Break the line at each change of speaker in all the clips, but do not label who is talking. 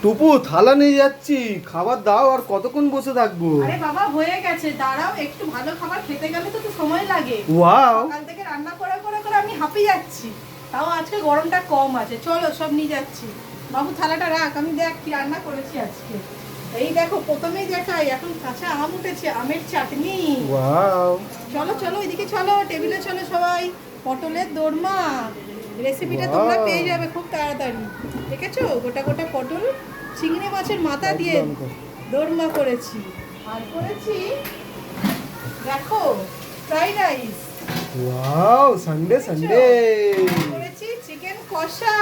টুপু থালা নিয়ে যাচ্ছি, খাবার দাও। আর কতক্ষণ বসে থাকবো?
আরে বাবা হয়ে গেছে, দাঁড়াও, একটু ভালো খাবার খেতে গেলে তো সময় লাগে।
ওয়াও,
সকাল থেকে রান্না করে করে করে আমি হাঁপিয়ে যাচ্ছি, তাও আজকে গরমটা কম আছে। চলো সব নিয়ে যাচ্ছি। বাবু থালাটা রাখ, আমি দেখ কি রান্না করেছি আজকে। এই দেখো, প্রথমেই দেখাই, এখন কাঁচা আম উঠেছে, আমের চাটনি।
ওয়াও,
চলো চলো এদিকে চলো, টেবিলে চলো সবাই। পটলের দোরমা রেসিপিটা তোমরা পেয়ে যাবে খুব তাড়াতাড়ি। দেখেছো, গোটা গোটা পটল চিংড়ি মাছের মাথা দিয়ে দোরমা করেছি। আর করেছি দেখো fried rice.
Wow, Sunday Sunday
করেছি চিকেন কষা,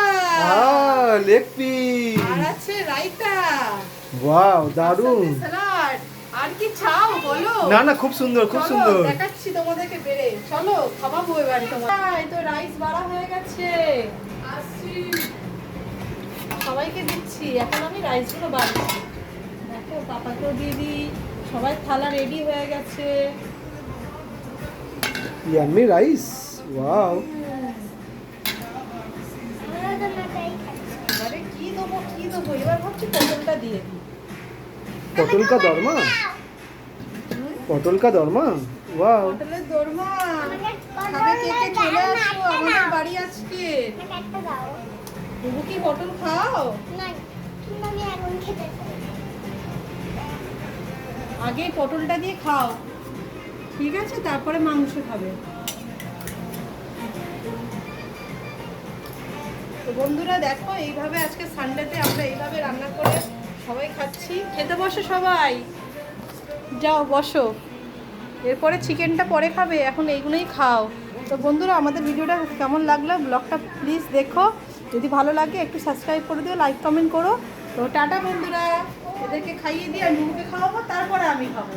লেগ পিস,
আর আছে রায়তা।
ওয়াও, দারুন।
স্যালাড। আর কি চাও বলো?
না না, খুব সুন্দর, খুব
চলো,
সুন্দর।
দেখাচ্ছি তোমাদেরকে বেড়ে। চলো খাওয়াবো এবার তোমার। এই তো রাইস বাড়া হয়ে গেছে, আসছি সবাইকে দিচ্ছি। এখন আমি রাইসগুলো বাড়ছি। দেখো পাপাকেও দিয়ে দিই। সবাই থালা রেডি হয়ে গেছে।
Yummy rice, wow.
এবারে কি দেবো কি দেবো, এবার ভাবছি পটলটা দিয়ে দিই।
পটল কা দরমা, পটল কা দরমা, ওয়াও।
পটলের দোরমা খাবে কে কে? চলে আসো আমাদের বাড়ি আজকে। তুমি কি পটল খাও? আগে পটলটা দিয়ে খাও, ঠিক আছে, তারপরে মাংস খাবে। তো বন্ধুরা দেখো, এইভাবে আজকে সানডেতে আমরা এইভাবে রান্না করে সবাই খাচ্ছি। খেতে বসো সবাই, যাও বসো। এরপরে চিকেনটা পরে খাবে, এখন এইগুলোই খাও। তো বন্ধুরা, আমাদের ভিডিওটা কেমন লাগলো, ব্লগটা প্লিজ দেখো। যদি ভালো লাগে একটু সাবস্ক্রাইব করে দিও, লাইক কমেন্ট করো। তো টাটা বন্ধুরা, এদেরকে খাইয়ে দিয়ে আর নুনুকে খাওয়াবো, তারপরে আমি খাবো।